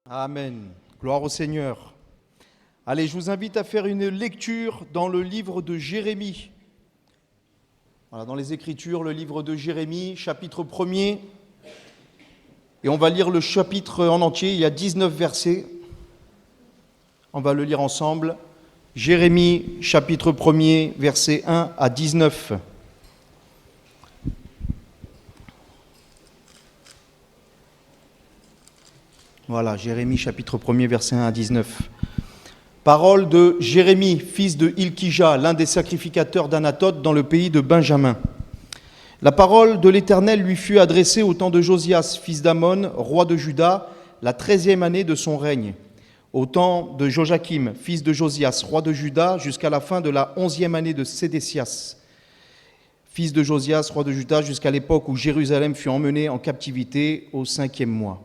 Amen. Gloire au Seigneur. Allez, je vous invite à faire une lecture dans le livre de Jérémie. Voilà, dans les Écritures, le livre de Jérémie, chapitre 1er. Et on va lire le chapitre en entier, il y a 19 versets. On va le lire ensemble. Jérémie, chapitre 1er, versets 1 à 19. Voilà, Jérémie, chapitre 1er, versets 1 à 19. Parole de Jérémie, fils de Hilkija, l'un des sacrificateurs d'Anatote dans le pays de Benjamin. La parole de l'Éternel lui fut adressée au temps de Josias, fils d'Amon, roi de Juda, la 13e année de son règne, au temps de Joachim, fils de Josias, roi de Juda, jusqu'à la fin de la 11e année de Sédécias, fils de Josias, roi de Juda, jusqu'à l'époque où Jérusalem fut emmenée en captivité au 5e mois.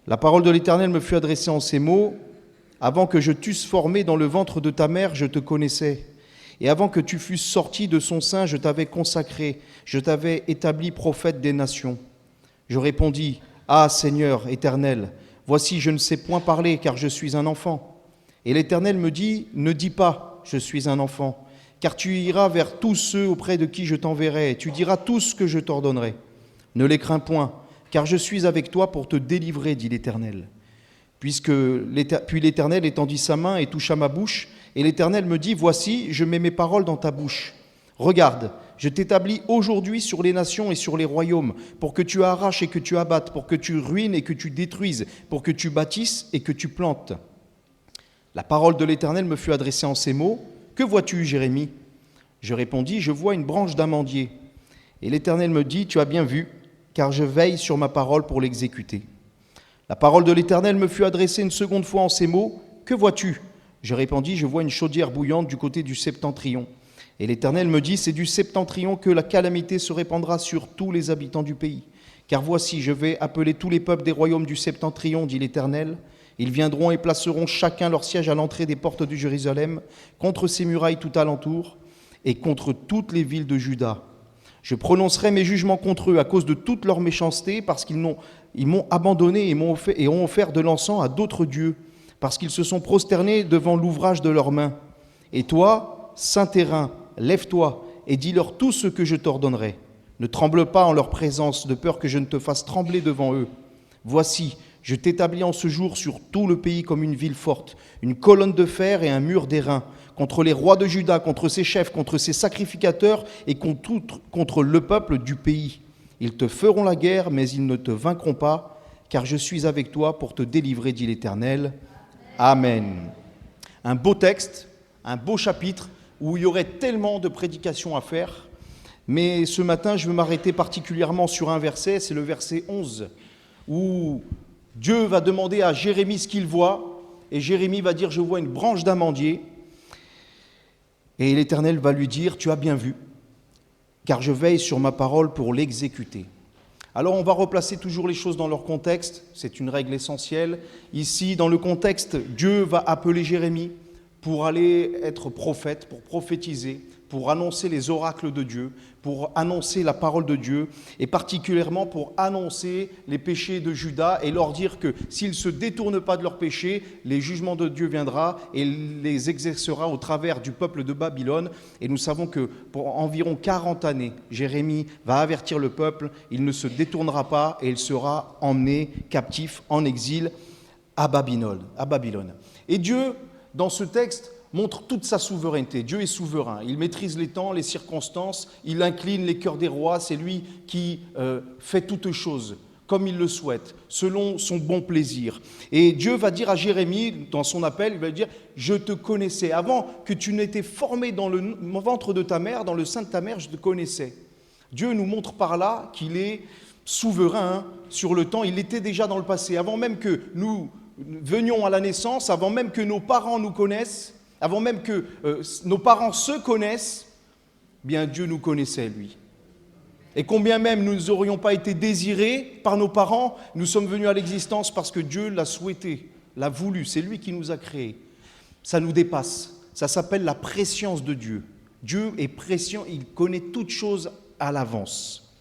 La parole de l'Éternel me fut adressée en ces mots. Avant que je t'eusse formé dans le ventre de ta mère, je te connaissais. Et avant que tu fusses sorti de son sein, je t'avais consacré. Je t'avais établi prophète des nations. Je répondis, Ah Seigneur éternel, voici je ne sais point parler, car je suis un enfant. Et l'Éternel me dit, Ne dis pas, je suis un enfant, car tu iras vers tous ceux auprès de qui je t'enverrai, et tu diras tout ce que je t'ordonnerai. Ne les crains point, car je suis avec toi pour te délivrer, dit l'Éternel. Puis l'Éternel étendit sa main et toucha ma bouche, et l'Éternel me dit, Voici, je mets mes paroles dans ta bouche. Regarde, je t'établis aujourd'hui sur les nations et sur les royaumes, pour que tu arraches et que tu abattes, pour que tu ruines et que tu détruises, pour que tu bâtisses et que tu plantes. La parole de l'Éternel me fut adressée en ces mots. Que vois-tu, Jérémie ? Je répondis, Je vois une branche d'amandier. Et l'Éternel me dit, Tu as bien vu, car je veille sur ma parole pour l'exécuter. La parole de l'Éternel me fut adressée une seconde fois en ces mots. Que vois-tu ? Je répondis, Je vois une chaudière bouillante du côté du septentrion. Et l'Éternel me dit, C'est du septentrion que la calamité se répandra sur tous les habitants du pays. Car voici, je vais appeler tous les peuples des royaumes du septentrion, dit l'Éternel. Ils viendront et placeront chacun leur siège à l'entrée des portes de Jérusalem, contre ses murailles tout alentour, et contre toutes les villes de Juda. Je prononcerai mes jugements contre eux à cause de toute leur méchanceté, parce qu'ils m'ont abandonné et ont offert de l'encens à d'autres dieux, parce qu'ils se sont prosternés devant l'ouvrage de leurs mains. Et toi, saint terrain, lève-toi et dis-leur tout ce que je t'ordonnerai. Ne tremble pas en leur présence, de peur que je ne te fasse trembler devant eux. Voici, je t'établis en ce jour sur tout le pays comme une ville forte, une colonne de fer et un mur d'airain, contre les rois de Juda, contre ses chefs, contre ses sacrificateurs et contre le peuple du pays. Ils te feront la guerre, mais ils ne te vaincront pas, car je suis avec toi pour te délivrer, dit l'Éternel. Amen. Un beau texte, un beau chapitre, où il y aurait tellement de prédications à faire, mais ce matin, je veux m'arrêter particulièrement sur un verset, c'est le verset 11, où Dieu va demander à Jérémie ce qu'il voit, et Jérémie va dire, je vois une branche d'amandier, et l'Éternel va lui dire, tu as bien vu, car je veille sur ma parole pour l'exécuter. Alors on va replacer toujours les choses dans leur contexte, c'est une règle essentielle. Ici, dans le contexte, Dieu va appeler Jérémie pour aller être prophète, pour prophétiser, pour annoncer les oracles de Dieu, pour annoncer la parole de Dieu, et particulièrement pour annoncer les péchés de Juda et leur dire que s'ils ne se détournent pas de leurs péchés, les jugements de Dieu viendra et les exercera au travers du peuple de Babylone. Et nous savons que pour environ 40 années, Jérémie va avertir le peuple, il ne se détournera pas et il sera emmené captif en exil à Babylone. Et Dieu, dans ce texte, montre toute sa souveraineté. Dieu est souverain, il maîtrise les temps, les circonstances, il incline les cœurs des rois, c'est lui qui fait toutes choses comme il le souhaite, selon son bon plaisir. Et Dieu va dire à Jérémie, dans son appel, il va lui dire, je te connaissais, avant que tu n'étais formé dans le ventre de ta mère, dans le sein de ta mère, je te connaissais. Dieu nous montre par là qu'il est souverain sur le temps, il était déjà dans le passé, avant même que nous venions à la naissance, avant même que nos parents nous connaissent, avant même que nos parents se connaissent, bien Dieu nous connaissait, lui. Et combien même nous n'aurions pas été désirés par nos parents, nous sommes venus à l'existence parce que Dieu l'a souhaité, l'a voulu, c'est lui qui nous a créés. Ça nous dépasse, ça s'appelle la prescience de Dieu. Dieu est prescient, il connaît toutes choses à l'avance.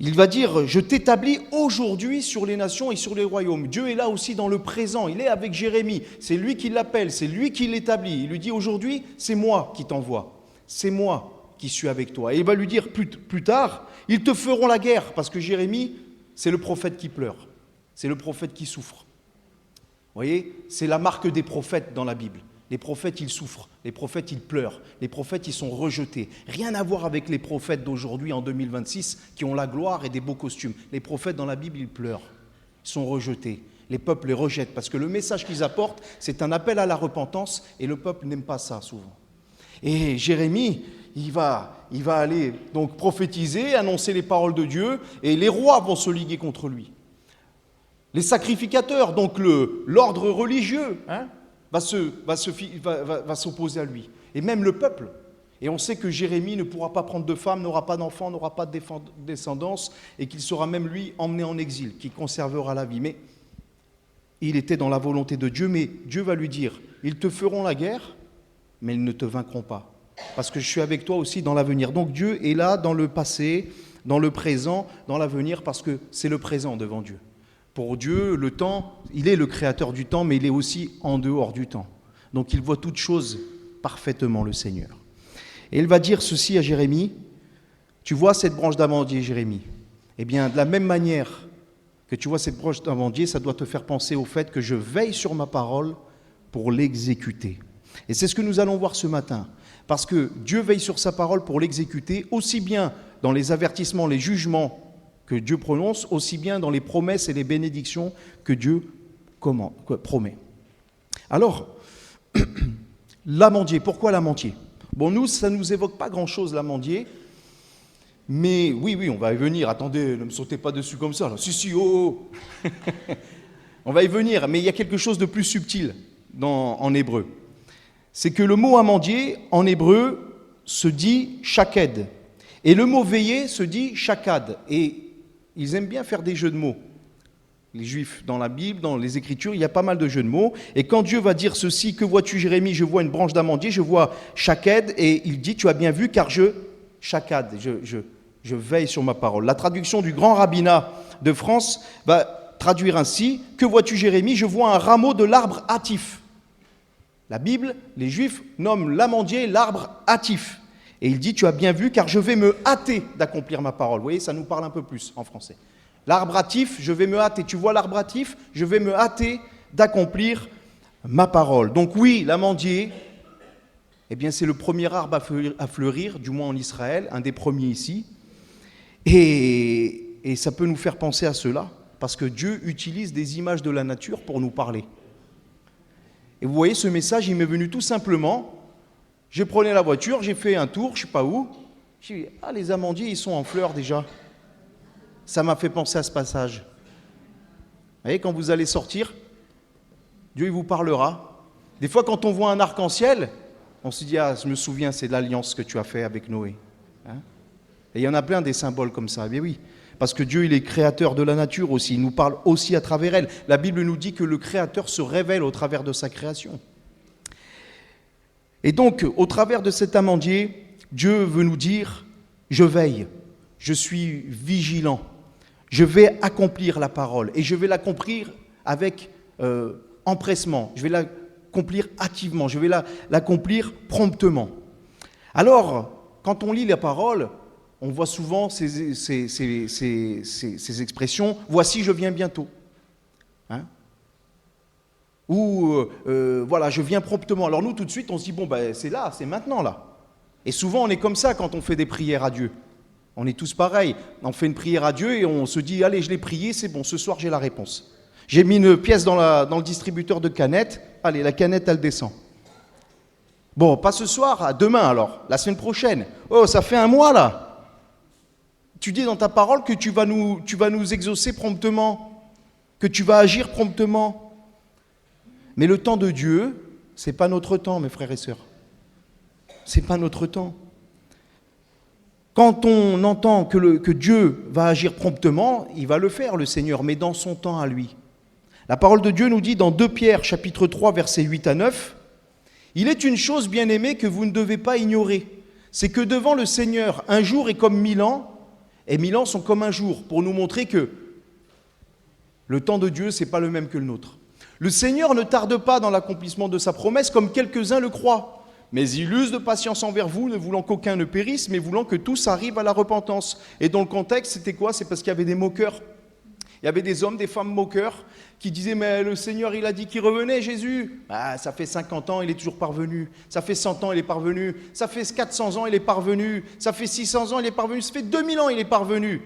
Il va dire, je t'établis aujourd'hui sur les nations et sur les royaumes. Dieu est là aussi dans le présent, il est avec Jérémie, c'est lui qui l'appelle, c'est lui qui l'établit. Il lui dit, aujourd'hui, c'est moi qui t'envoie, c'est moi qui suis avec toi. Et il va lui dire plus tard, ils te feront la guerre, parce que Jérémie, c'est le prophète qui pleure, c'est le prophète qui souffre. Vous voyez, c'est la marque des prophètes dans la Bible. Les prophètes, ils souffrent, les prophètes, ils pleurent, les prophètes, ils sont rejetés. Rien à voir avec les prophètes d'aujourd'hui en 2026 qui ont la gloire et des beaux costumes. Les prophètes dans la Bible, ils pleurent, ils sont rejetés. Les peuples les rejettent parce que le message qu'ils apportent, c'est un appel à la repentance et le peuple n'aime pas ça souvent. Et Jérémie, il va aller donc prophétiser, annoncer les paroles de Dieu et les rois vont se liguer contre lui. Les sacrificateurs, donc l'ordre religieux, va s'opposer à lui. Et même le peuple. Et on sait que Jérémie ne pourra pas prendre de femme, n'aura pas d'enfant, n'aura pas de descendance, et qu'il sera même lui emmené en exil, qui conservera la vie. Mais il était dans la volonté de Dieu, mais Dieu va lui dire, ils te feront la guerre, mais ils ne te vaincront pas. Parce que je suis avec toi aussi dans l'avenir. Donc Dieu est là dans le passé, dans le présent, dans l'avenir, parce que c'est le présent devant Dieu. Pour Dieu, le temps, il est le créateur du temps, mais il est aussi en dehors du temps. Donc il voit toutes choses parfaitement, le Seigneur. Et il va dire ceci à Jérémie, tu vois cette branche d'amandier, Jérémie? Eh bien, de la même manière que tu vois cette branche d'amandier, ça doit te faire penser au fait que je veille sur ma parole pour l'exécuter. Et c'est ce que nous allons voir ce matin, parce que Dieu veille sur sa parole pour l'exécuter, aussi bien dans les avertissements, les jugements que Dieu prononce, aussi bien dans les promesses et les bénédictions que Dieu promet. Alors, l'amandier, pourquoi l'amandier? Bon, nous, ça ne nous évoque pas grand-chose, l'amandier, mais oui, on va y venir. Attendez, ne me sautez pas dessus comme ça. Là. Si, oh. On va y venir, mais il y a quelque chose de plus subtil en hébreu. C'est que le mot amandier, en hébreu, se dit shaked, et le mot veiller se dit shakad, et ils aiment bien faire des jeux de mots. Les Juifs, dans la Bible, dans les Écritures, il y a pas mal de jeux de mots. Et quand Dieu va dire ceci, que vois-tu, Jérémie? Je vois une branche d'amandier, je vois shaked, et il dit, tu as bien vu, car je veille sur ma parole. La traduction du grand rabbinat de France va traduire ainsi, que vois-tu, Jérémie? Je vois un rameau de l'arbre hâtif. La Bible, les Juifs nomment l'amandier l'arbre hâtif. Et il dit, tu as bien vu, car je vais me hâter d'accomplir ma parole. Vous voyez, ça nous parle un peu plus en français. L'arbre hâtif, je vais me hâter. Tu vois l'arbre hâtif? Je vais me hâter d'accomplir ma parole. Donc oui, l'amandier, eh bien, c'est le premier arbre à fleurir, du moins en Israël, un des premiers ici. Et ça peut nous faire penser à cela, parce que Dieu utilise des images de la nature pour nous parler. Et vous voyez, ce message, il m'est venu tout simplement. J'ai pris la voiture, j'ai fait un tour, je ne sais pas où. J'ai dit, les amandiers, ils sont en fleurs déjà. Ça m'a fait penser à ce passage. Vous voyez, quand vous allez sortir, Dieu il vous parlera. Des fois, quand on voit un arc-en-ciel, on se dit, je me souviens, c'est l'alliance que tu as fait avec Noé. Et il y en a plein des symboles comme ça. Eh bien oui, parce que Dieu, il est créateur de la nature aussi. Il nous parle aussi à travers elle. La Bible nous dit que le Créateur se révèle au travers de sa création. Et donc, au travers de cet amandier, Dieu veut nous dire, je veille, je suis vigilant, je vais accomplir la parole, et je vais l'accomplir avec empressement, je vais l'accomplir activement, je vais l'accomplir promptement. Alors, quand on lit la parole, on voit souvent ces expressions, « Voici, je viens bientôt ». Ou voilà, je viens promptement. Alors nous, tout de suite, on se dit, bon, c'est là, c'est maintenant, là. Et souvent, on est comme ça quand on fait des prières à Dieu. On est tous pareils. On fait une prière à Dieu et on se dit, allez, je l'ai prié, c'est bon, ce soir, j'ai la réponse. J'ai mis une pièce dans le distributeur de canettes, allez, la canette, elle descend. Bon, pas ce soir, demain alors, la semaine prochaine. Oh, ça fait un mois, là. Tu dis dans ta parole que tu vas nous exaucer promptement, que tu vas agir promptement. Mais le temps de Dieu, ce n'est pas notre temps, mes frères et sœurs. Ce n'est pas notre temps. Quand on entend que Dieu va agir promptement, il va le faire, le Seigneur, mais dans son temps à lui. La parole de Dieu nous dit dans 2 Pierre, chapitre 3, versets 8 à 9, « Il est une chose, bien-aimée, que vous ne devez pas ignorer, c'est que devant le Seigneur, un jour est comme 1000 ans, et 1000 ans sont comme un jour, pour nous montrer que le temps de Dieu, ce n'est pas le même que le nôtre. Le Seigneur ne tarde pas dans l'accomplissement de sa promesse, comme quelques-uns le croient, mais il use de patience envers vous, ne voulant qu'aucun ne périsse, mais voulant que tous arrivent à la repentance. Et dans le contexte, c'était quoi? C'est parce qu'il y avait des moqueurs. Il y avait des hommes, des femmes moqueurs qui disaient « Mais le Seigneur, il a dit qu'il revenait, Jésus !» Ah, ça fait 50 ans, il est toujours parvenu. Ça fait 100 ans, il est parvenu. Ça fait 400 ans, il est parvenu. Ça fait 600 ans, il est parvenu. Ça fait 2000 ans, il est parvenu.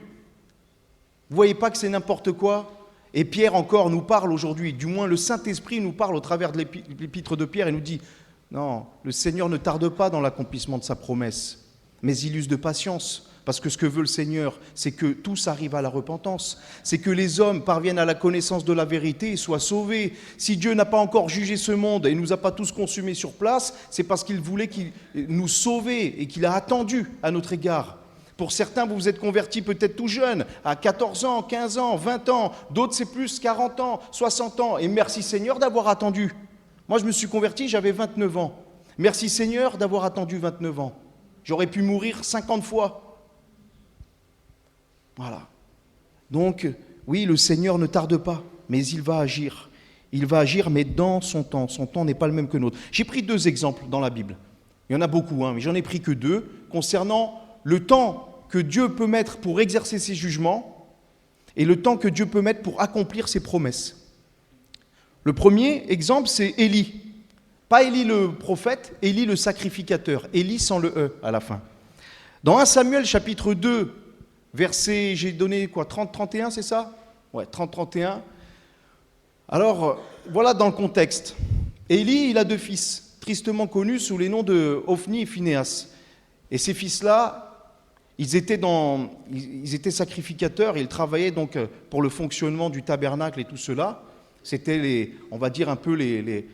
Vous ne voyez pas que c'est n'importe quoi? Et Pierre encore nous parle aujourd'hui, du moins le Saint-Esprit nous parle au travers de l'épître de Pierre et nous dit « Non, le Seigneur ne tarde pas dans l'accomplissement de sa promesse, mais il use de patience. » Parce que ce que veut le Seigneur, c'est que tous arrivent à la repentance. C'est que les hommes parviennent à la connaissance de la vérité et soient sauvés. Si Dieu n'a pas encore jugé ce monde et ne nous a pas tous consumés sur place, c'est parce qu'il voulait nous sauver et qu'il a attendu à notre égard. Pour certains, vous vous êtes convertis peut-être tout jeune, à 14 ans, 15 ans, 20 ans. D'autres, c'est plus 40 ans, 60 ans. Et merci Seigneur d'avoir attendu. Moi, je me suis converti, j'avais 29 ans. Merci Seigneur d'avoir attendu 29 ans. J'aurais pu mourir 50 fois. Voilà. Donc, oui, le Seigneur ne tarde pas, mais il va agir. Il va agir, mais dans son temps. Son temps n'est pas le même que nôtre. J'ai pris 2 exemples dans la Bible. Il y en a beaucoup, mais j'en ai pris que 2, concernant le temps que Dieu peut mettre pour exercer ses jugements et le temps que Dieu peut mettre pour accomplir ses promesses. Le premier exemple, c'est Élie. Pas Élie le prophète, Élie le sacrificateur. Élie sans le E à la fin. Dans 1 Samuel chapitre 2, verset, j'ai donné quoi, 30-31, c'est ça? Ouais, 30-31. Alors, voilà dans le contexte. Élie, il a 2 fils, tristement connus sous les noms de Hophni et Phinehas. Et ces fils-là, ils étaient sacrificateurs et ils travaillaient donc pour le fonctionnement du tabernacle et tout cela. C'était, on va dire, un peu les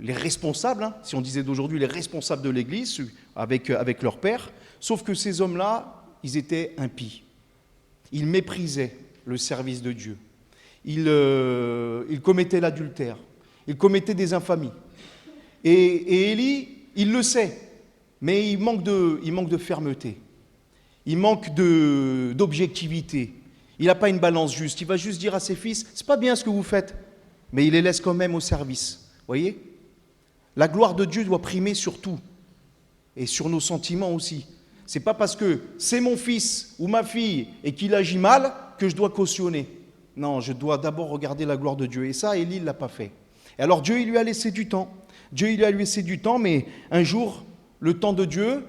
responsables, si on disait d'aujourd'hui, les responsables de l'Église avec leur père. Sauf que ces hommes-là, ils étaient impies. Ils méprisaient le service de Dieu. Ils commettaient l'adultère. Ils commettaient des infamies. Et Élie, il le sait, mais il manque de fermeté. Il manque d'objectivité. Il n'a pas une balance juste. Il va juste dire à ses fils, c'est pas bien ce que vous faites, mais il les laisse quand même au service. Vous voyez? La gloire de Dieu doit primer sur tout, et sur nos sentiments aussi. C'est pas parce que c'est mon fils ou ma fille et qu'il agit mal que je dois cautionner. Non, je dois d'abord regarder la gloire de Dieu. Et ça, Élie ne l'a pas fait. Et alors Dieu, il lui a laissé du temps. Dieu, il lui a laissé du temps, mais un jour, le temps de Dieu,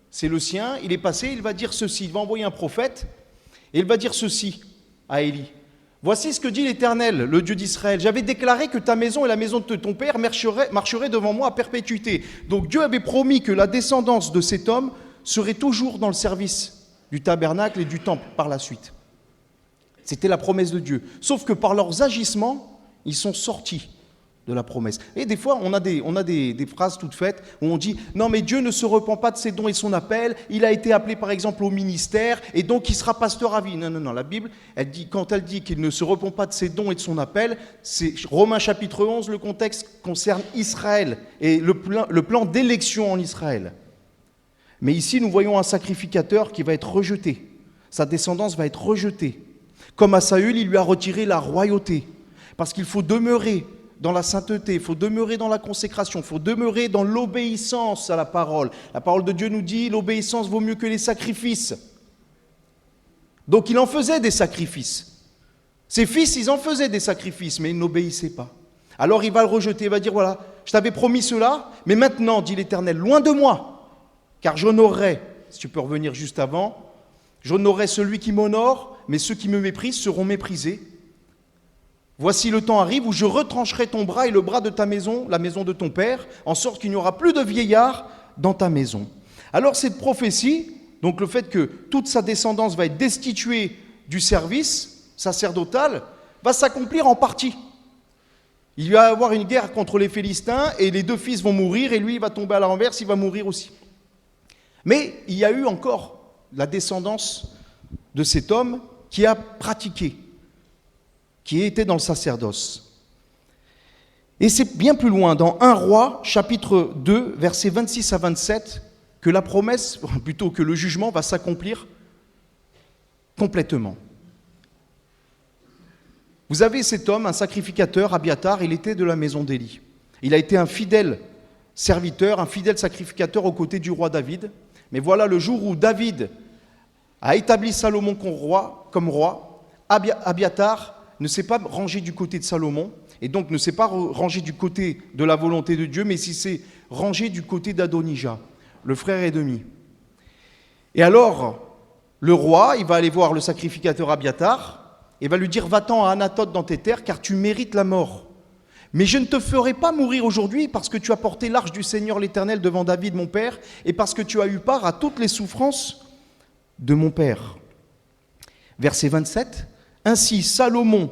c'est le sien, il est passé, il va dire ceci. Il va envoyer un prophète et il va dire ceci à Élie. Voici ce que dit l'Éternel, le Dieu d'Israël. J'avais déclaré que ta maison et la maison de ton père marcheraient devant moi à perpétuité. Donc Dieu avait promis que la descendance de cet homme serait toujours dans le service du tabernacle et du temple par la suite. C'était la promesse de Dieu. Sauf que par leurs agissements, ils sont sortis de la promesse. Et des fois, on a des phrases toutes faites où on dit « Non, mais Dieu ne se repent pas de ses dons et son appel. Il a été appelé, par exemple, au ministère et donc il sera pasteur à vie. » Non. La Bible, quand elle dit qu'il ne se repent pas de ses dons et de son appel, c'est Romains chapitre 11, le contexte concerne Israël et le plan d'élection en Israël. Mais ici, nous voyons un sacrificateur qui va être rejeté. Sa descendance va être rejetée. Comme à Saül, il lui a retiré la royauté. Parce qu'il faut demeurer dans la sainteté, il faut demeurer dans la consécration, il faut demeurer dans l'obéissance à la parole. La parole de Dieu nous dit, l'obéissance vaut mieux que les sacrifices. Donc il en faisait des sacrifices. Ses fils, ils en faisaient des sacrifices, mais ils n'obéissaient pas. Alors il va le rejeter, il va dire, voilà, je t'avais promis cela, mais maintenant, dit l'Éternel, loin de moi. Car j'honorerai, si tu peux revenir juste avant, j'honorerai celui qui m'honore, mais ceux qui me méprisent seront méprisés. Voici le temps arrive où je retrancherai ton bras et le bras de ta maison, la maison de ton père, en sorte qu'il n'y aura plus de vieillards dans ta maison. Alors cette prophétie, donc le fait que toute sa descendance va être destituée du service sacerdotal, va s'accomplir en partie. Il va y avoir une guerre contre les Philistins et les 2 fils vont mourir et lui il va tomber à la renverse, il va mourir aussi. Mais il y a eu encore la descendance de cet homme qui a pratiqué, qui était dans le sacerdoce. Et c'est bien plus loin, dans 1 Roi, chapitre 2, versets 26 à 27, que la promesse, plutôt que le jugement, va s'accomplir complètement. Vous avez cet homme, un sacrificateur, Abiatar, il était de la maison d'Élie. Il a été un fidèle serviteur, un fidèle sacrificateur aux côtés du roi David. Mais voilà, le jour où David a établi Salomon comme roi, Abiatar ne s'est pas rangé du côté de Salomon, et donc ne s'est pas rangé du côté de la volonté de Dieu, mais il s'est rangé du côté d'Adonija, le frère ennemi. Et alors, le roi, il va aller voir le sacrificateur Abiatar, et va lui dire, va-t'en à Anathoth dans tes terres, car tu mérites la mort. Mais je ne te ferai pas mourir aujourd'hui, parce que tu as porté l'arche du Seigneur l'Éternel devant David, mon père, et parce que tu as eu part à toutes les souffrances de mon père. Verset 27, ainsi Salomon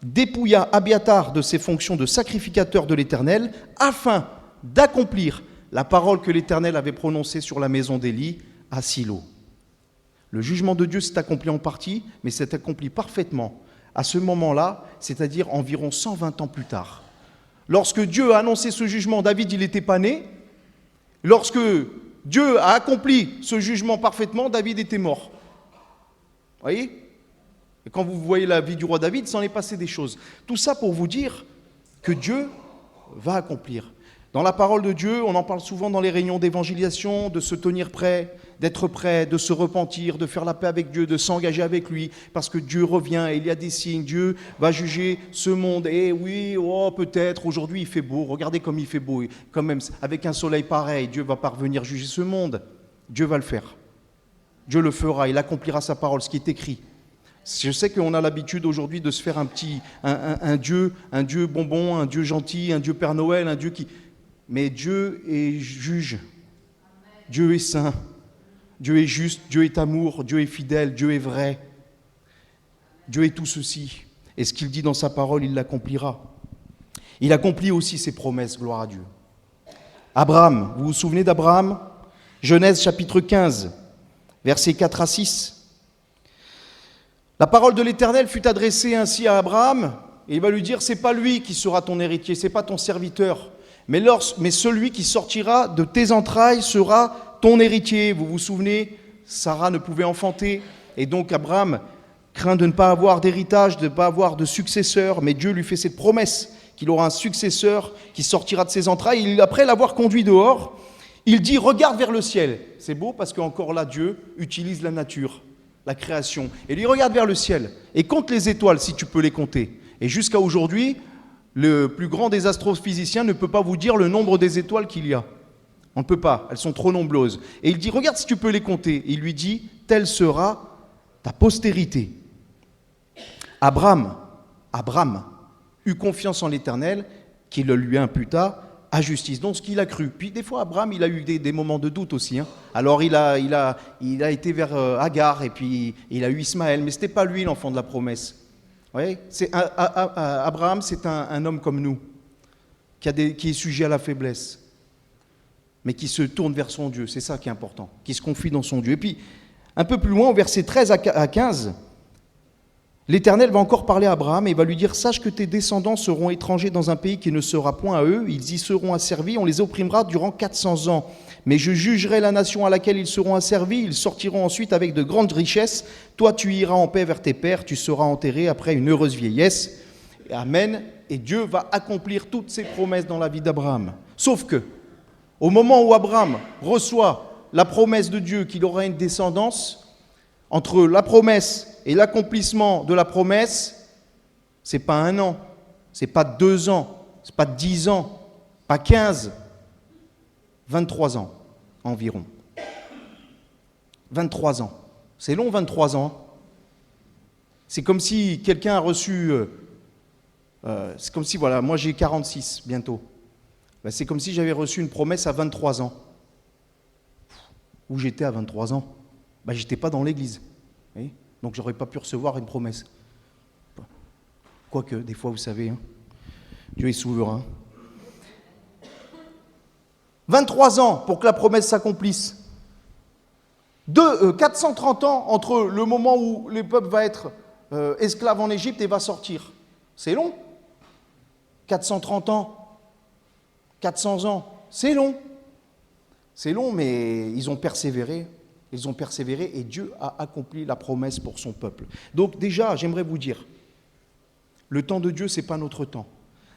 dépouilla Abiatar de ses fonctions de sacrificateur de l'Éternel, afin d'accomplir la parole que l'Éternel avait prononcée sur la maison d'Élie à Silo. Le jugement de Dieu s'est accompli en partie, mais s'est accompli parfaitement à ce moment-là, c'est-à-dire environ 120 ans plus tard. Lorsque Dieu a annoncé ce jugement, David, il n'était pas né. Lorsque Dieu a accompli ce jugement parfaitement, David était mort. Vous voyez ? Et quand vous voyez la vie du roi David, il s'en est passé des choses. Tout ça pour vous dire que Dieu va accomplir. Dans la parole de Dieu, on en parle souvent dans les réunions d'évangélisation, de se tenir prêt, d'être prêt, de se repentir, de faire la paix avec Dieu, de s'engager avec lui, parce que Dieu revient et il y a des signes. Dieu va juger ce monde. Et oui, oh, peut-être, aujourd'hui il fait beau, regardez comme il fait beau. Quand même, avec un soleil pareil, Dieu va parvenir juger ce monde. Dieu va le faire. Dieu le fera, il accomplira sa parole, ce qui est écrit. Je sais qu'on a l'habitude aujourd'hui de se faire un Dieu bonbon, un Dieu gentil, un Dieu Père Noël, un Dieu qui... Mais Dieu est juge, Dieu est saint, Dieu est juste, Dieu est amour, Dieu est fidèle, Dieu est vrai. Dieu est tout ceci. Et ce qu'il dit dans sa parole, il l'accomplira. Il accomplit aussi ses promesses, gloire à Dieu. Abraham, vous vous souvenez d'Abraham ? Genèse chapitre 15, versets 4 à 6. La parole de l'Éternel fut adressée ainsi à Abraham, et il va lui dire, c'est pas lui qui sera ton héritier, c'est pas ton serviteur. Mais celui qui sortira de tes entrailles sera ton héritier. Vous vous souvenez, Sarah ne pouvait enfanter. Et donc Abraham craint de ne pas avoir d'héritage, de ne pas avoir de successeur. Mais Dieu lui fait cette promesse qu'il aura un successeur qui sortira de ses entrailles. Et après l'avoir conduit dehors, il dit, regarde vers le ciel. C'est beau parce qu'encore là, Dieu utilise la nature, la création. Et il dit, regarde vers le ciel et compte les étoiles si tu peux les compter. Et jusqu'à aujourd'hui, le plus grand des astrophysiciens ne peut pas vous dire le nombre des étoiles qu'il y a. On ne peut pas, elles sont trop nombreuses. Et il dit, regarde si tu peux les compter. Et il lui dit, telle sera ta postérité. Abraham eut confiance en l'Éternel, qui le lui imputa à justice. Donc ce qu'il a cru. Puis des fois, Abraham, il a eu des moments de doute aussi. Alors il a été vers Agar, et puis il a eu Ismaël, mais ce n'était pas lui l'enfant de la promesse. Oui, Abraham, c'est un homme comme nous, qui est sujet à la faiblesse, mais qui se tourne vers son Dieu, c'est ça qui est important, qui se confie dans son Dieu. Et puis, un peu plus loin, au verset 13 à 15, l'Éternel va encore parler à Abraham et va lui dire, sache que tes descendants seront étrangers dans un pays qui ne sera point à eux, ils y seront asservis, on les opprimera durant 400 ans. Mais je jugerai la nation à laquelle ils seront asservis, ils sortiront ensuite avec de grandes richesses. Toi, tu iras en paix vers tes pères, tu seras enterré après une heureuse vieillesse. Amen. Et Dieu va accomplir toutes ses promesses dans la vie d'Abraham. Sauf que, au moment où Abraham reçoit la promesse de Dieu qu'il aura une descendance, entre la promesse et l'accomplissement de la promesse, c'est pas 1 an, c'est pas 2 ans, c'est pas 10 ans, pas 15, 23 ans environ. 23 ans. C'est long, 23 ans. C'est comme si quelqu'un a reçu... c'est comme si, voilà, moi j'ai 46 bientôt. Ben, c'est comme si j'avais reçu une promesse à 23 ans. Où j'étais à 23 ans? Ben, j'étais pas dans l'église. Oui, donc j'aurais pas pu recevoir une promesse. Quoique, des fois, vous savez, Dieu est souverain. 23 ans pour que la promesse s'accomplisse. 430 ans entre le moment où le peuple va être esclave en Égypte et va sortir. C'est long. 430 ans, 400 ans, c'est long. C'est long, mais ils ont persévéré. Ils ont persévéré et Dieu a accompli la promesse pour son peuple. Donc déjà, j'aimerais vous dire, le temps de Dieu, ce n'est pas notre temps.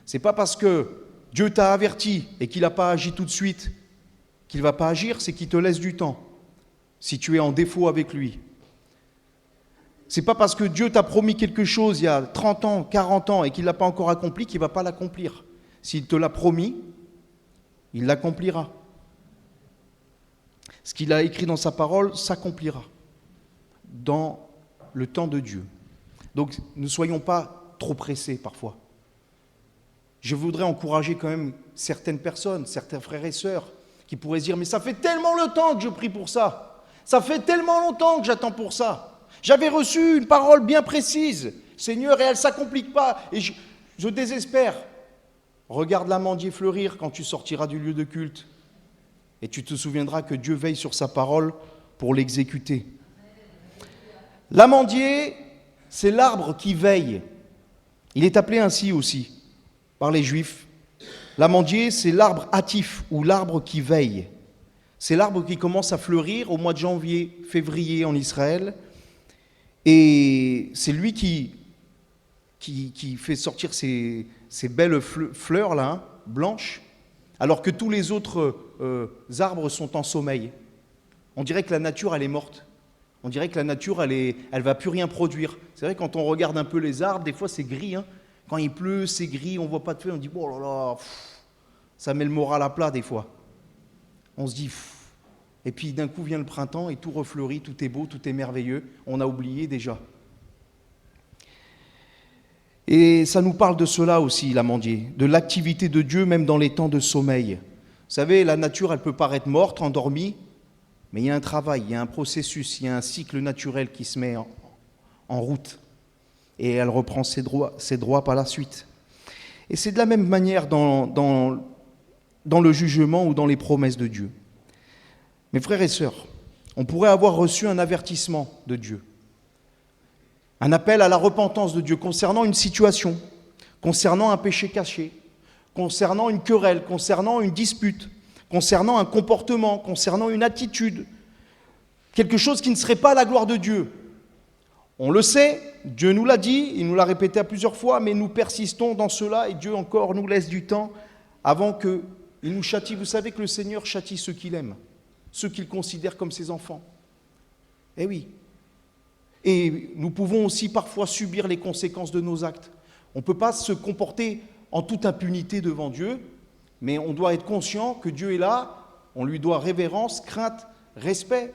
Ce n'est pas parce que Dieu t'a averti et qu'il n'a pas agi tout de suite qu'il ne va pas agir, c'est qu'il te laisse du temps, si tu es en défaut avec lui. Ce n'est pas parce que Dieu t'a promis quelque chose il y a 30 ans, 40 ans et qu'il ne l'a pas encore accompli qu'il ne va pas l'accomplir. S'il te l'a promis, il l'accomplira. Ce qu'il a écrit dans sa parole s'accomplira dans le temps de Dieu. Donc ne soyons pas trop pressés parfois. Je voudrais encourager quand même certaines personnes, certains frères et sœurs qui pourraient se dire « Mais ça fait tellement longtemps que je prie pour ça. Ça fait tellement longtemps que j'attends pour ça. J'avais reçu une parole bien précise, Seigneur, et elle ne s'accomplit pas. Et je désespère. » Regarde l'amandier fleurir quand tu sortiras du lieu de culte. Et tu te souviendras que Dieu veille sur sa parole pour l'exécuter. L'amandier, c'est l'arbre qui veille. Il est appelé ainsi aussi par les Juifs. L'amandier, c'est l'arbre hâtif ou l'arbre qui veille. C'est l'arbre qui commence à fleurir au mois de janvier, février en Israël. Et c'est lui qui fait sortir ces belles fleurs là, hein, blanches, alors que tous les autres arbres sont en sommeil. On dirait que la nature, elle est morte. On dirait que la nature, elle va plus rien produire. C'est vrai, quand on regarde un peu les arbres, des fois c'est gris. Hein. Quand il pleut, c'est gris, on ne voit pas de feuilles, on dit « Oh là là, ça met le moral à plat des fois. » On se dit « Et puis d'un coup vient le printemps et tout refleurit, tout est beau, tout est merveilleux. On a oublié déjà. » Et ça nous parle de cela aussi, l'amandier, de l'activité de Dieu même dans les temps de sommeil. Vous savez, la nature, elle peut paraître morte, endormie, mais il y a un travail, il y a un processus, il y a un cycle naturel qui se met en route. Et elle reprend ses droits par la suite. Et c'est de la même manière dans le jugement ou dans les promesses de Dieu. Mes frères et sœurs, on pourrait avoir reçu un avertissement de Dieu, un appel à la repentance de Dieu concernant une situation, concernant un péché caché, concernant une querelle, concernant une dispute, concernant un comportement, concernant une attitude, quelque chose qui ne serait pas à la gloire de Dieu. On le sait, Dieu nous l'a dit, il nous l'a répété à plusieurs fois, mais nous persistons dans cela et Dieu encore nous laisse du temps avant qu'il nous châtie. Vous savez que le Seigneur châtie ceux qu'il aime, ceux qu'il considère comme ses enfants. Eh oui. Et nous pouvons aussi parfois subir les conséquences de nos actes. On ne peut pas se comporter en toute impunité devant Dieu, mais on doit être conscient que Dieu est là, on lui doit révérence, crainte, respect.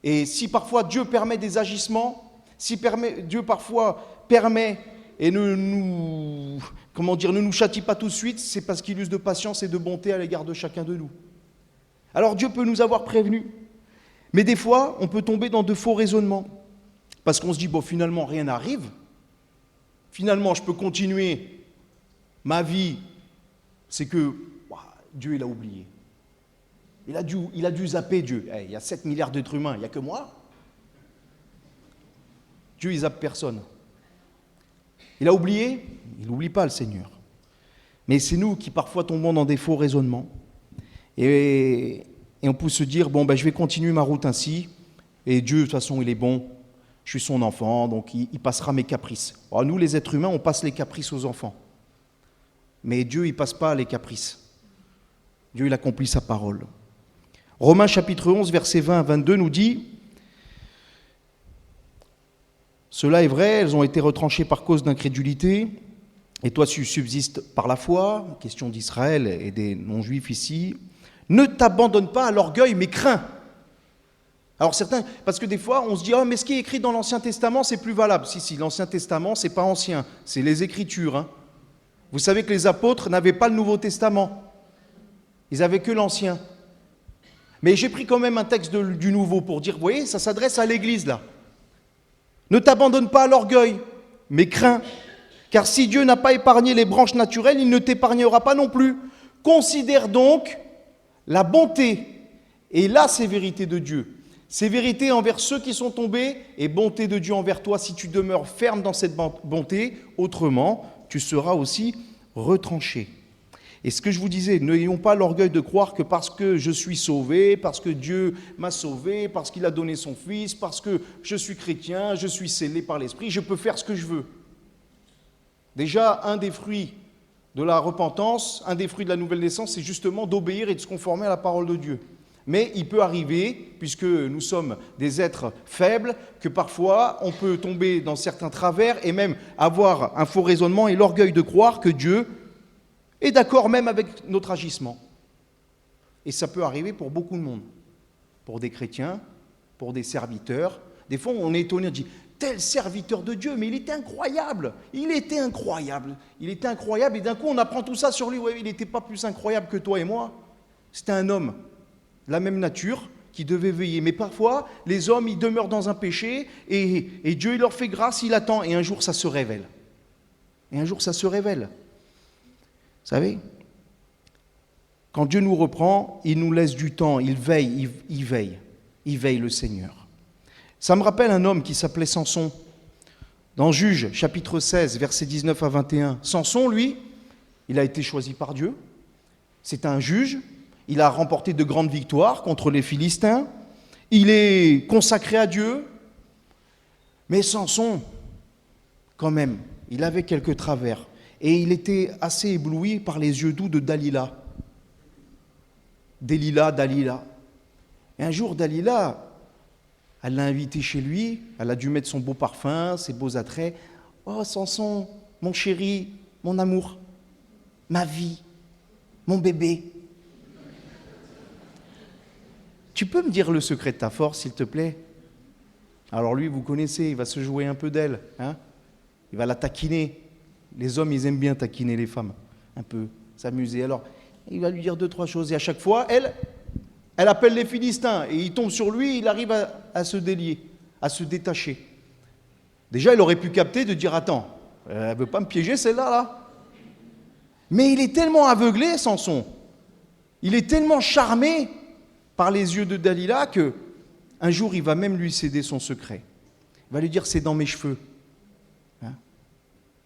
Et si parfois Dieu permet des agissements, si Dieu parfois permet et ne nous châtie pas tout de suite, c'est parce qu'il use de patience et de bonté à l'égard de chacun de nous. Alors Dieu peut nous avoir prévenus, mais des fois on peut tomber dans de faux raisonnements, parce qu'on se dit, bon finalement rien n'arrive, finalement je peux continuer ma vie, c'est que Dieu il a oublié. Il a dû zapper Dieu. Il y a 7 milliards d'êtres humains, il n'y a que moi. Dieu, il zappe personne. Il a oublié, il n'oublie pas le Seigneur. Mais c'est nous qui parfois tombons dans des faux raisonnements. Et on peut se dire, je vais continuer ma route ainsi, et Dieu, de toute façon, il est bon, je suis son enfant, donc il passera mes caprices. Alors, nous, les êtres humains, on passe les caprices aux enfants. Mais Dieu, il ne passe pas les caprices. Dieu, il accomplit sa parole. Romains chapitre 11, versets 20 à 22 nous dit « Cela est vrai, elles ont été retranchées par cause d'incrédulité, et toi tu subsistes par la foi, question d'Israël et des non-juifs ici, ne t'abandonne pas à l'orgueil, mais crains. » Alors certains, parce que des fois on se dit « mais ce qui est écrit dans l'Ancien Testament, c'est plus valable. » Si, l'Ancien Testament, c'est pas ancien, c'est les Écritures. Hein. Vous savez que les apôtres n'avaient pas le Nouveau Testament, ils n'avaient que l'Ancien. Mais j'ai pris quand même un texte du Nouveau pour dire, vous voyez, ça s'adresse à l'Église là. Ne t'abandonne pas à l'orgueil, mais crains, car si Dieu n'a pas épargné les branches naturelles, il ne t'épargnera pas non plus. Considère donc la bonté et la sévérité de Dieu. Sévérité envers ceux qui sont tombés et bonté de Dieu envers toi si tu demeures ferme dans cette bonté, autrement tu seras aussi retranché. Et ce que je vous disais, n'ayons pas l'orgueil de croire que parce que je suis sauvé, parce que Dieu m'a sauvé, parce qu'il a donné son Fils, parce que je suis chrétien, je suis scellé par l'Esprit, je peux faire ce que je veux. Déjà, un des fruits de la repentance, un des fruits de la nouvelle naissance, c'est justement d'obéir et de se conformer à la parole de Dieu. Mais il peut arriver, puisque nous sommes des êtres faibles, que parfois on peut tomber dans certains travers et même avoir un faux raisonnement et l'orgueil de croire que Dieu est d'accord même avec notre agissement. Et ça peut arriver pour beaucoup de monde, pour des chrétiens, pour des serviteurs. Des fois on est étonné, on dit « tel serviteur de Dieu, mais il était incroyable, il était incroyable, et d'un coup on apprend tout ça sur lui, ouais, il n'était pas plus incroyable que toi et moi, c'était un homme, la même nature, qui devait veiller. Mais parfois, les hommes, ils demeurent dans un péché, et Dieu, il leur fait grâce, il attend, et un jour ça se révèle. Vous savez, quand Dieu nous reprend, il nous laisse du temps, il veille le Seigneur. Ça me rappelle un homme qui s'appelait Samson. Dans Juges, chapitre 16, versets 19 à 21. Samson, lui, il a été choisi par Dieu. C'est un juge. Il a remporté de grandes victoires contre les Philistins. Il est consacré à Dieu. Mais Samson, quand même, il avait quelques travers. Et il était assez ébloui par les yeux doux de Dalila. Dalila. Et un jour, Dalila, elle l'a invité chez lui, elle a dû mettre son beau parfum, ses beaux attraits. « Oh, Samson, mon chéri, mon amour, ma vie, mon bébé. Tu peux me dire le secret de ta force, s'il te plaît ?» Alors lui, vous connaissez, il va se jouer un peu d'elle, hein, il va la taquiner. Les hommes, ils aiment bien taquiner les femmes, un peu, s'amuser. Alors, il va lui dire 2-3 choses. Et à chaque fois, elle appelle les Philistins. Et il tombe sur lui, il arrive à se délier, à se détacher. Déjà, il aurait pu capter de dire, attends, elle ne veut pas me piéger celle-là, là. Mais il est tellement aveuglé, Samson. Il est tellement charmé par les yeux de Dalila que un jour, il va même lui céder son secret. Il va lui dire, c'est dans mes cheveux.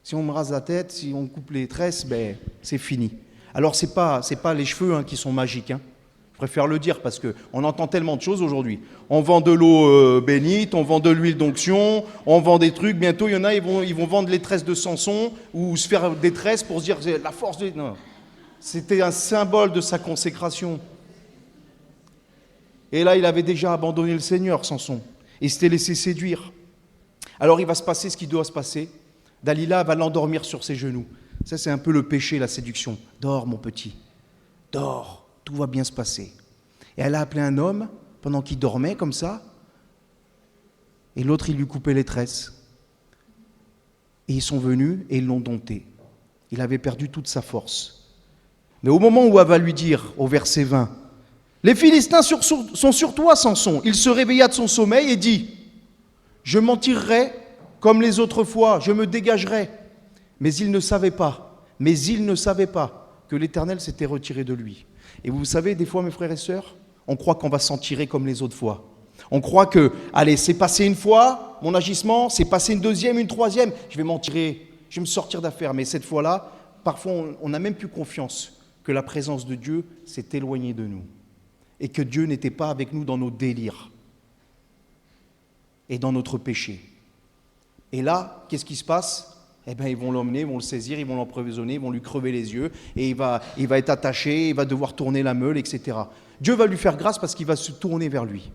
Si on me rase la tête, si on coupe les tresses, ben, c'est fini. Alors, ce n'est pas les cheveux qui sont magiques. Je préfère le dire parce qu'on entend tellement de choses aujourd'hui. On vend de l'eau bénite, on vend de l'huile d'onction, on vend des trucs. Bientôt, il y en a, ils vont vendre les tresses de Samson ou se faire des tresses pour se dire la force de... Non. C'était un symbole de sa consécration. Et là, il avait déjà abandonné le Seigneur, Samson. Il s'était laissé séduire. Alors, il va se passer ce qui doit se passer. Dalila va l'endormir sur ses genoux. Ça, c'est un peu le péché, la séduction. Dors, mon petit. Dors, tout va bien se passer. Et elle a appelé un homme pendant qu'il dormait comme ça. Et l'autre, il lui coupait les tresses. Et ils sont venus et ils l'ont dompté. Il avait perdu toute sa force. Mais au moment où elle va lui dire, au verset 20, « Les Philistins sont sur toi, Samson. » Il se réveilla de son sommeil et dit, « Je m'en tirerai comme les autres fois, je me dégagerai. » Mais il ne savait pas que l'Éternel s'était retiré de lui. Et vous savez, des fois, mes frères et sœurs, on croit qu'on va s'en tirer comme les autres fois. On croit que, allez, c'est passé une fois, mon agissement, c'est passé une deuxième, une troisième, je vais m'en tirer, je vais me sortir d'affaire. Mais cette fois-là, parfois, on n'a même plus confiance que la présence de Dieu s'est éloignée de nous. Et que Dieu n'était pas avec nous dans nos délires et dans notre péché. Et là, qu'est-ce qui se passe ? Eh bien, ils vont l'emmener, ils vont le saisir, ils vont l'emprisonner, ils vont lui crever les yeux, et il va être attaché, il va devoir tourner la meule, etc. Dieu va lui faire grâce parce qu'il va se tourner vers lui.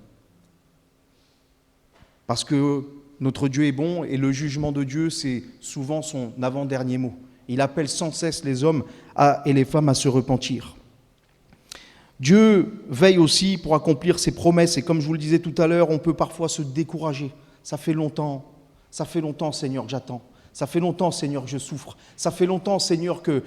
Parce que notre Dieu est bon, et le jugement de Dieu, c'est souvent son avant-dernier mot. Il appelle sans cesse les hommes et les femmes à se repentir. Dieu veille aussi pour accomplir ses promesses, et comme je vous le disais tout à l'heure, on peut parfois se décourager. Ça fait longtemps, Seigneur, que j'attends. Ça fait longtemps, Seigneur, que je souffre. Ça fait longtemps, Seigneur, que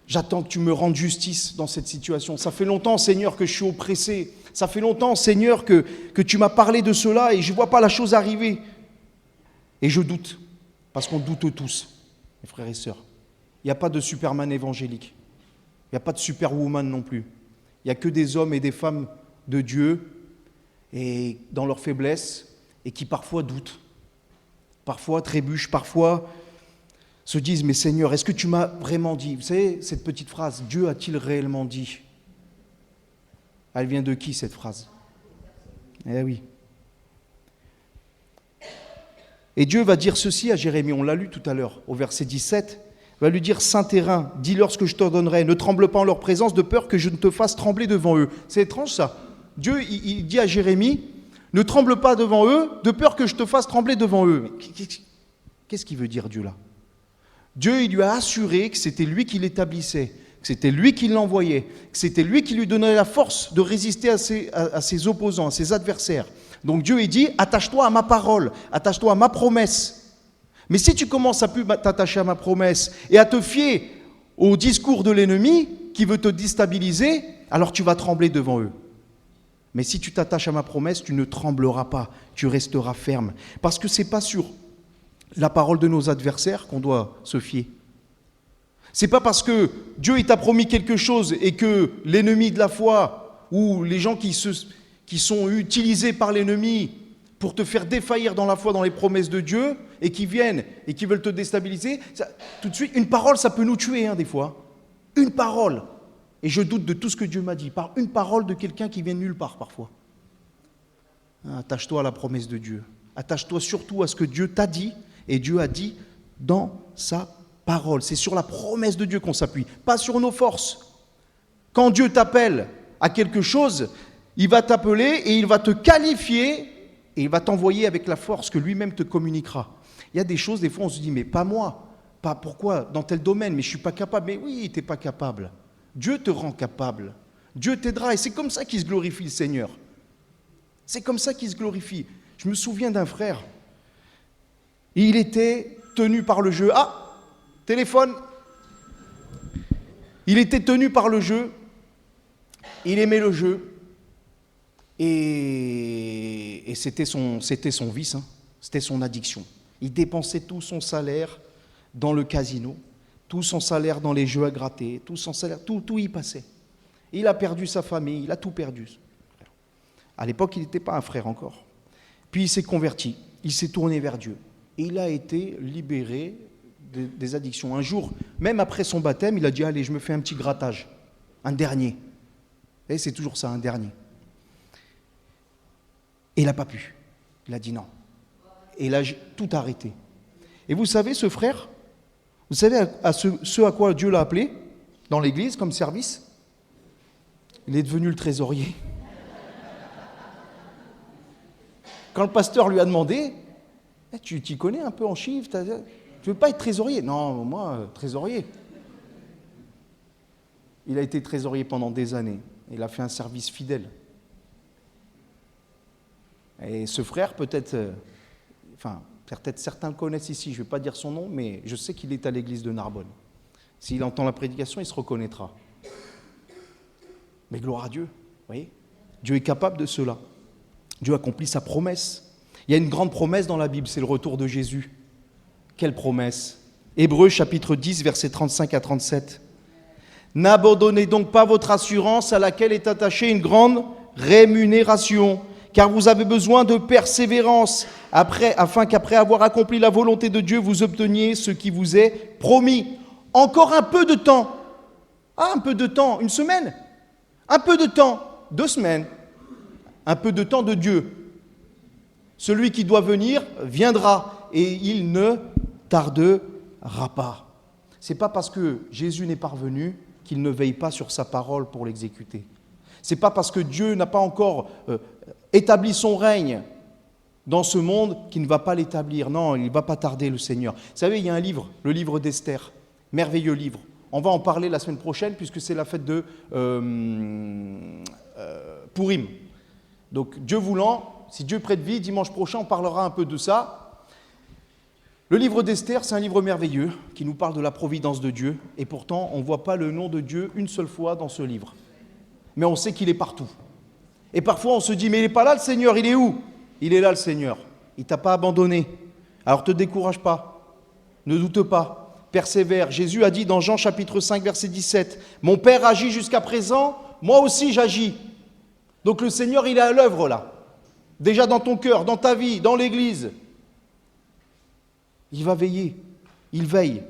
j'attends que tu me rendes justice dans cette situation. Ça fait longtemps, Seigneur, que je suis oppressé. Ça fait longtemps, Seigneur, que tu m'as parlé de cela et je ne vois pas la chose arriver. Et je doute, parce qu'on doute tous, mes frères et sœurs. Il n'y a pas de Superman évangélique. Il n'y a pas de Superwoman non plus. Il n'y a que des hommes et des femmes de Dieu et dans leur faiblesse et qui parfois doutent. Parfois trébuchent, parfois se disent, mais Seigneur, est-ce que tu m'as vraiment dit? Vous savez, cette petite phrase, Dieu a-t-il réellement dit? Elle vient de qui, cette phrase? Eh oui. Et Dieu va dire ceci à Jérémie, on l'a lu tout à l'heure, au verset 17, il va lui dire, Saint terrain, dis-leur ce que je t'ordonnerai, ne tremble pas en leur présence de peur que je ne te fasse trembler devant eux. C'est étrange ça. Dieu, il dit à Jérémie, ne tremble pas devant eux, de peur que je te fasse trembler devant eux. Mais qu'est-ce qu'il veut dire Dieu là? Dieu, il lui a assuré que c'était lui qui l'établissait, que c'était lui qui l'envoyait, que c'était lui qui lui donnait la force de résister à ses opposants, à ses adversaires. Donc Dieu, il dit, attache-toi à ma parole, attache-toi à ma promesse. Mais si tu commences à plus t'attacher à ma promesse et à te fier au discours de l'ennemi qui veut te déstabiliser, alors tu vas trembler devant eux. Mais si tu t'attaches à ma promesse, tu ne trembleras pas, tu resteras ferme. Parce que ce n'est pas sur la parole de nos adversaires qu'on doit se fier. Ce n'est pas parce que Dieu t'a promis quelque chose et que l'ennemi de la foi ou les gens qui sont utilisés par l'ennemi pour te faire défaillir dans la foi, dans les promesses de Dieu, et qui viennent et qui veulent te déstabiliser, ça, tout de suite, une parole, ça peut nous tuer des fois. Une parole. Et je doute de tout ce que Dieu m'a dit, par une parole de quelqu'un qui vient de nulle part parfois. Attache-toi à la promesse de Dieu. Attache-toi surtout à ce que Dieu t'a dit, et Dieu a dit dans sa parole. C'est sur la promesse de Dieu qu'on s'appuie, pas sur nos forces. Quand Dieu t'appelle à quelque chose, il va t'appeler et il va te qualifier et il va t'envoyer avec la force que lui-même te communiquera. Il y a des choses, des fois on se dit, mais pas moi, pas pourquoi, dans tel domaine, mais je ne suis pas capable. Mais oui, tu n'es pas capable. Dieu te rend capable. Dieu t'aidera et c'est comme ça qu'il se glorifie le Seigneur. C'est comme ça qu'il se glorifie. Je me souviens d'un frère, il était tenu par le jeu. Ah, téléphone. Il était tenu par le jeu, il aimait le jeu. Et c'était son vice, c'était son addiction. Il dépensait tout son salaire dans le casino, tout son salaire dans les jeux à gratter, tout son salaire, tout y passait. Il a perdu sa famille, il a tout perdu. À l'époque, il n'était pas un frère encore. Puis il s'est converti, il s'est tourné vers Dieu. Et il a été libéré des addictions. Un jour, même après son baptême, il a dit, allez, je me fais un petit grattage, un dernier. Et c'est toujours ça, un dernier. Et il n'a pas pu. Il a dit non. Et il a tout arrêté. Et vous savez, ce frère, vous savez ce à quoi Dieu l'a appelé dans l'église comme service? Il est devenu le trésorier. Quand le pasteur lui a demandé, tu t'y connais un peu en chiffres, tu ne veux pas être trésorier? Non, moi, trésorier. Il a été trésorier pendant des années. Il a fait un service fidèle. Et ce frère, peut-être certains le connaissent ici, je ne vais pas dire son nom, mais je sais qu'il est à l'église de Narbonne. S'il entend la prédication, il se reconnaîtra. Mais gloire à Dieu, vous voyez, Dieu est capable de cela. Dieu accomplit sa promesse. Il y a une grande promesse dans la Bible, c'est le retour de Jésus. Quelle promesse? Hébreux chapitre 10, versets 35 à 37. N'abandonnez donc pas votre assurance à laquelle est attachée une grande rémunération, car vous avez besoin de persévérance, afin qu'après avoir accompli la volonté de Dieu, vous obteniez ce qui vous est promis. Encore un peu de temps. Ah, un peu de temps, une semaine. Un peu de temps, 2 semaines. Un peu de temps de Dieu. Celui qui doit venir viendra et il ne tardera pas. Ce n'est pas parce que Jésus n'est pas revenu qu'il ne veille pas sur sa parole pour l'exécuter. Ce n'est pas parce que Dieu n'a pas encore établi son règne dans ce monde qu'il ne va pas l'établir. Non, il ne va pas tarder, le Seigneur. Vous savez, il y a un livre, le livre d'Esther, merveilleux livre. On va en parler la semaine prochaine puisque c'est la fête de Pourim. Donc, Dieu voulant, si Dieu prête vie, dimanche prochain, on parlera un peu de ça. Le livre d'Esther, c'est un livre merveilleux qui nous parle de la providence de Dieu. Et pourtant, on ne voit pas le nom de Dieu une seule fois dans ce livre. Mais on sait qu'il est partout. Et parfois, on se dit, mais il n'est pas là le Seigneur, il est où? Il est là le Seigneur. Il ne t'a pas abandonné. Alors, ne te décourage pas. Ne doute pas. Persévère. Jésus a dit dans Jean chapitre 5, verset 17, « Mon Père agit jusqu'à présent, moi aussi j'agis. » Donc le Seigneur, il est à l'œuvre là. Déjà dans ton cœur, dans ta vie, dans l'église. Il va veiller. Il veille.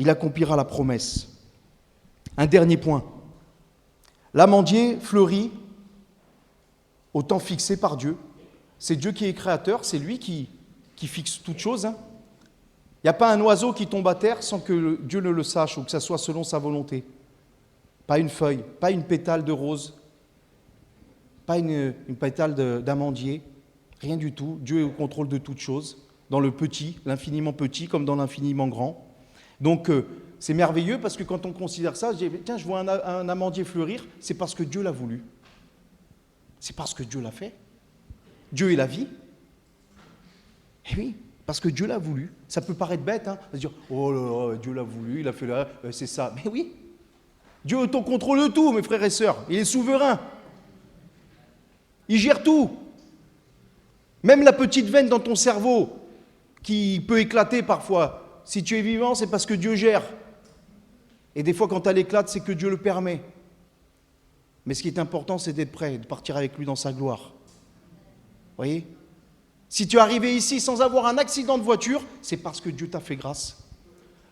il accomplira la promesse. Un dernier point. L'amandier fleurit au temps fixé par Dieu. C'est Dieu qui est créateur, c'est lui qui fixe toute chose. Il n'y a pas un oiseau qui tombe à terre sans que Dieu ne le sache ou que ça soit selon sa volonté. Pas une feuille, pas une pétale de rose, pas une pétale d'amandier, rien du tout. Dieu est au contrôle de toutes choses, dans le petit, l'infiniment petit comme dans l'infiniment grand. Donc c'est merveilleux parce que quand on considère ça, je dis, tiens, je vois un amandier fleurir, c'est parce que Dieu l'a voulu. C'est parce que Dieu l'a fait. Dieu est la vie. Et oui, parce que Dieu l'a voulu. Ça peut paraître bête, hein, de dire, oh là là, Dieu l'a voulu, il a fait là, c'est ça. Mais oui, Dieu est au contrôle de tout, mes frères et sœurs. Il est souverain. Il gère tout. Même la petite veine dans ton cerveau qui peut éclater parfois. Si tu es vivant, c'est parce que Dieu gère. Et des fois, quand elle éclate, c'est que Dieu le permet. Mais ce qui est important, c'est d'être prêt, de partir avec lui dans sa gloire. Vous voyez ? Si tu es arrivé ici sans avoir un accident de voiture, c'est parce que Dieu t'a fait grâce.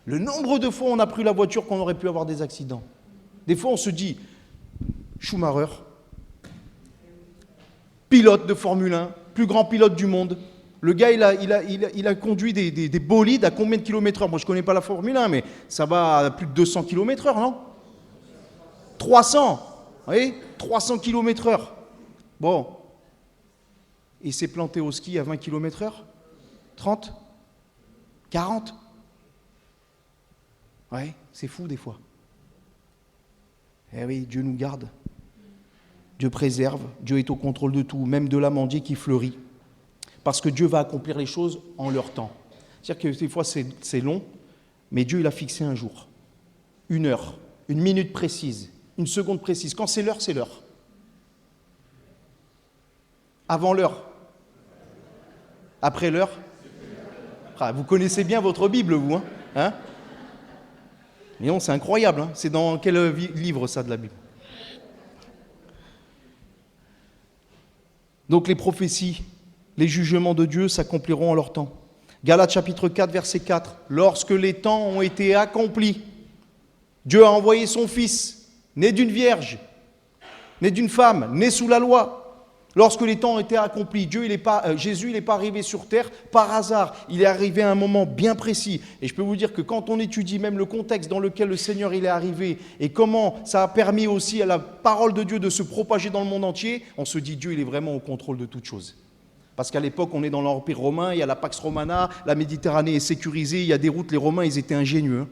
Le nombre de fois on a pris la voiture qu'on aurait pu avoir des accidents. Des fois, on se dit, Schumacher, pilote de Formule 1, plus grand pilote du monde. Le gars, il a conduit des bolides à combien de kilomètres heure? Moi, je ne connais pas la Formule 1, mais ça va à plus de 200 km heure, non? 300, vous voyez? 300 km heure. Bon. Il s'est planté au ski à 20 km heure? 30? 40? Ouais, c'est fou des fois. Eh oui, Dieu nous garde. Dieu préserve. Dieu est au contrôle de tout, même de l'amandier qui fleurit. Parce que Dieu va accomplir les choses en leur temps. C'est-à-dire que des fois c'est long, mais Dieu il a fixé un jour, une heure, une minute précise, une seconde précise. Quand c'est l'heure, c'est l'heure. Avant l'heure. Après l'heure. Ah, vous connaissez bien votre Bible, vous, hein? Mais non, c'est incroyable. Hein, c'est dans quel livre, ça, de la Bible? Donc les prophéties, les jugements de Dieu s'accompliront en leur temps. Galates chapitre 4, verset 4. Lorsque les temps ont été accomplis, Dieu a envoyé son Fils, né d'une vierge, né d'une femme, né sous la loi. Lorsque les temps ont été accomplis, Jésus il n'est pas arrivé sur terre par hasard. Il est arrivé à un moment bien précis. Et je peux vous dire que quand on étudie même le contexte dans lequel le Seigneur il est arrivé et comment ça a permis aussi à la parole de Dieu de se propager dans le monde entier, on se dit Dieu il est vraiment au contrôle de toutes choses. Parce qu'à l'époque, on est dans l'Empire romain, il y a la Pax Romana, la Méditerranée est sécurisée, il y a des routes, les Romains ils étaient ingénieux.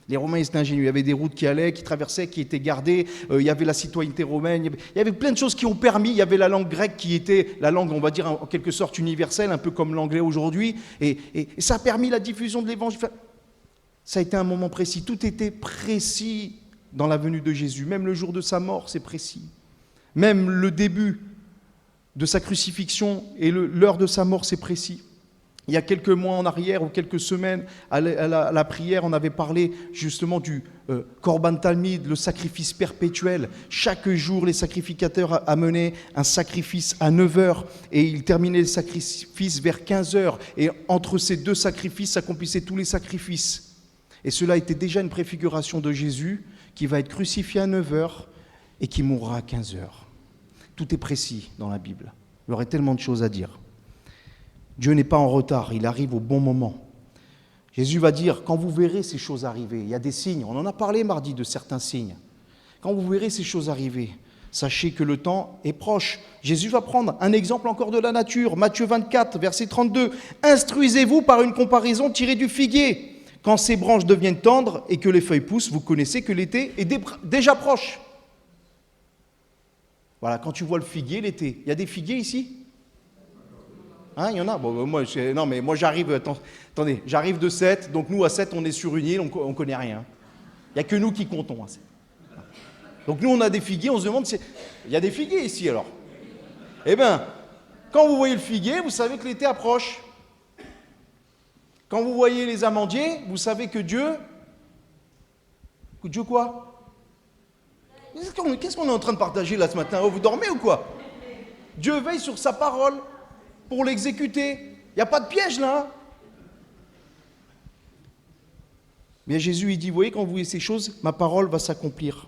Les Romains, ils étaient ingénieux. Il y avait des routes qui allaient, qui traversaient, qui étaient gardées. Il y avait la citoyenneté romaine. Il y avait plein de choses qui ont permis. Il y avait la langue grecque qui était la langue, on va dire, en quelque sorte universelle, un peu comme l'anglais aujourd'hui. Et ça a permis la diffusion de l'évangile. Ça a été un moment précis. Tout était précis dans la venue de Jésus. Même le jour de sa mort, c'est précis. Même le début de sa crucifixion et l'heure de sa mort, c'est précis. Il y a quelques mois en arrière ou quelques semaines, à la prière, on avait parlé justement du Korban Talmid, le sacrifice perpétuel. Chaque jour, les sacrificateurs amenaient un sacrifice à 9h et ils terminaient le sacrifice vers 15h. Et entre ces deux sacrifices s'accomplissaient tous les sacrifices. Et cela était déjà une préfiguration de Jésus qui va être crucifié à 9h et qui mourra à 15h. Tout est précis dans la Bible. Il y aurait tellement de choses à dire. Dieu n'est pas en retard, il arrive au bon moment. Jésus va dire, quand vous verrez ces choses arriver, il y a des signes, on en a parlé mardi de certains signes. Quand vous verrez ces choses arriver, sachez que le temps est proche. Jésus va prendre un exemple encore de la nature. Matthieu 24, verset 32. Instruisez-vous par une comparaison tirée du figuier. Quand ses branches deviennent tendres et que les feuilles poussent, vous connaissez que l'été est déjà proche. Voilà, quand tu vois le figuier l'été, il y a des figuiers ici ? Hein, il y en a. Bon, moi j'arrive, attendez, j'arrive de 7, donc nous à 7 on est sur une île, on ne connaît rien. Il n'y a que nous qui comptons à 7. Donc nous on a des figuiers, on se demande si... Il y a des figuiers ici alors. Eh bien, quand vous voyez le figuier, vous savez que l'été approche. Quand vous voyez les amandiers, vous savez que Dieu... Dieu quoi? Qu'est-ce qu'on est en train de partager là ce matin? Oh, vous dormez ou quoi? Dieu veille sur sa parole pour l'exécuter. Il n'y a pas de piège là. Bien Jésus, il dit, vous voyez, quand vous voyez ces choses, ma parole va s'accomplir.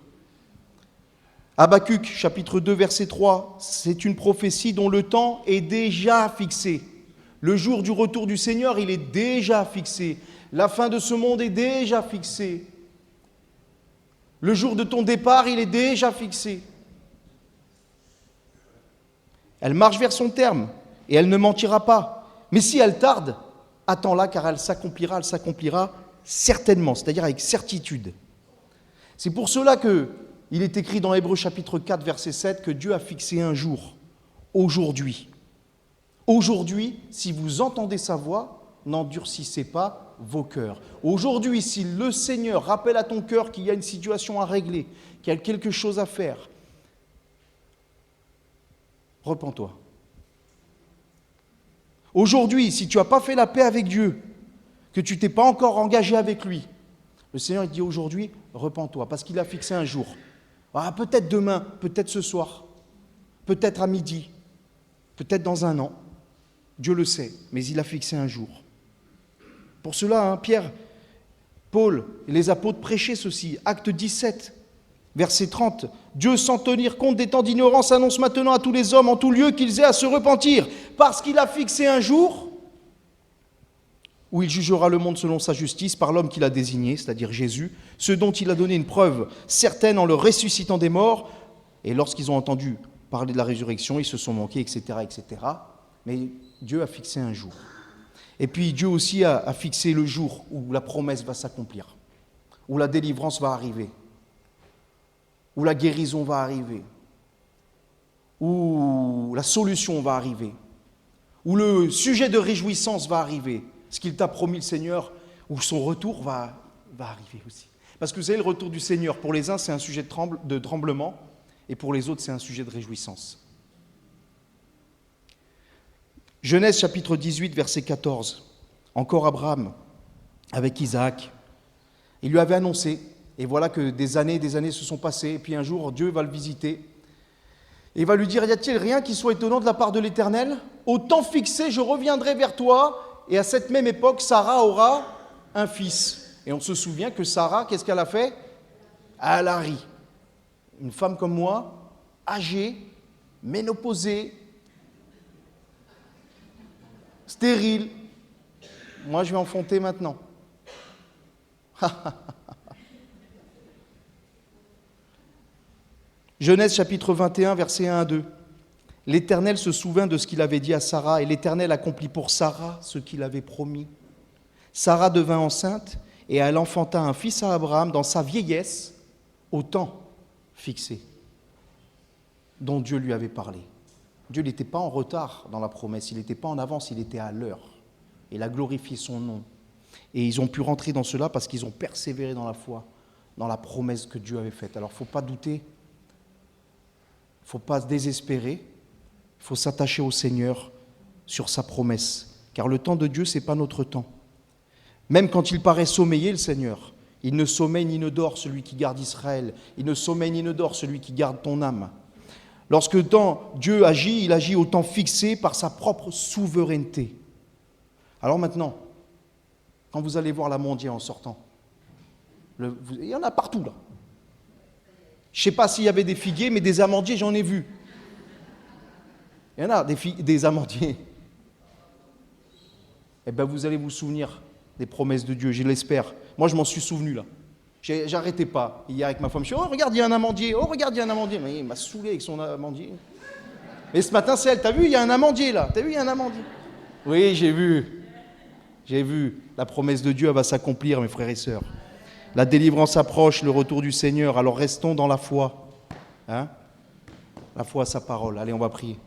Habakkuk, chapitre 2, verset 3, c'est une prophétie dont le temps est déjà fixé. Le jour du retour du Seigneur, il est déjà fixé. La fin de ce monde est déjà fixée. Le jour de ton départ, il est déjà fixé. Elle marche vers son terme et elle ne mentira pas. Mais si elle tarde, attends-la car elle s'accomplira certainement, c'est-à-dire avec certitude. C'est pour cela qu'il est écrit dans Hébreux chapitre 4, verset 7, que Dieu a fixé un jour, aujourd'hui. Aujourd'hui, si vous entendez sa voix, n'endurcissez pas vos cœurs. Aujourd'hui, si le Seigneur rappelle à ton cœur qu'il y a une situation à régler, qu'il y a quelque chose à faire, repens-toi. Aujourd'hui, si tu n'as pas fait la paix avec Dieu, que tu t'es pas encore engagé avec lui, le Seigneur il dit aujourd'hui, repens-toi, parce qu'il a fixé un jour. Ah, peut-être demain, peut-être ce soir, peut-être à midi, peut-être dans un an. Dieu le sait, mais il a fixé un jour. Pour cela, Pierre, Paul et les apôtres prêchaient ceci. Acte 17, verset 30. Dieu, sans tenir compte des temps d'ignorance, annonce maintenant à tous les hommes en tout lieu qu'ils aient à se repentir, parce qu'il a fixé un jour où il jugera le monde selon sa justice par l'homme qu'il a désigné, c'est-à-dire Jésus, ce dont il a donné une preuve certaine en le ressuscitant des morts. Et lorsqu'ils ont entendu parler de la résurrection, ils se sont manqués, etc., etc. Mais Dieu a fixé un jour. Et puis Dieu aussi a fixé le jour où la promesse va s'accomplir, où la délivrance va arriver, où la guérison va arriver, où la solution va arriver, où le sujet de réjouissance va arriver, ce qu'il t'a promis le Seigneur, où son retour va arriver aussi. Parce que vous savez, le retour du Seigneur, pour les uns, c'est un sujet de tremblement, et pour les autres, c'est un sujet de réjouissance. Genèse chapitre 18, verset 14. Encore Abraham, avec Isaac. Il lui avait annoncé, et voilà que des années se sont passées, et puis un jour, Dieu va le visiter, et il va lui dire, y a-t-il rien qui soit étonnant de la part de l'Éternel ? Au temps fixé, je reviendrai vers toi, et à cette même époque, Sarah aura un fils. Et on se souvient que Sarah, qu'est-ce qu'elle a fait ? Elle a ri. Une femme comme moi, âgée, ménopausée, stérile. Moi, je vais enfanter maintenant. Genèse chapitre 21, versets 1 à 2. L'Éternel se souvint de ce qu'il avait dit à Sarah, et l'Éternel accomplit pour Sarah ce qu'il avait promis. Sarah devint enceinte, et elle enfanta un fils à Abraham dans sa vieillesse, au temps fixé, dont Dieu lui avait parlé. Dieu n'était pas en retard dans la promesse, il n'était pas en avance, il était à l'heure. Il a glorifié son nom. Et ils ont pu rentrer dans cela parce qu'ils ont persévéré dans la foi, dans la promesse que Dieu avait faite. Alors il ne faut pas douter, il ne faut pas se désespérer, il faut s'attacher au Seigneur sur sa promesse. Car le temps de Dieu, ce n'est pas notre temps. Même quand il paraît sommeiller, le Seigneur, il ne sommeille ni ne dort celui qui garde Israël. Il ne sommeille ni ne dort celui qui garde ton âme. Lorsque Dieu agit, il agit au temps fixé par sa propre souveraineté. Alors maintenant, quand vous allez voir l'amandier en sortant, il y en a partout là. Je ne sais pas s'il y avait des figuiers, mais des amandiers, j'en ai vu. Il y en a des amandiers. Eh bien, vous allez vous souvenir des promesses de Dieu, je l'espère. Moi, je m'en suis souvenu là. J'arrêtais pas. Hier, avec ma femme, je suis oh, regarde, il y a un amandier. Oh, regarde, il y a un amandier. Mais il m'a saoulé avec son amandier. Et ce matin, c'est elle. T'as vu, il y a un amandier là. T'as vu, il y a un amandier. Oui, j'ai vu. J'ai vu. La promesse de Dieu, elle va s'accomplir, mes frères et sœurs. La délivrance approche, le retour du Seigneur. Alors restons dans la foi. Hein ? La foi à sa parole. Allez, on va prier.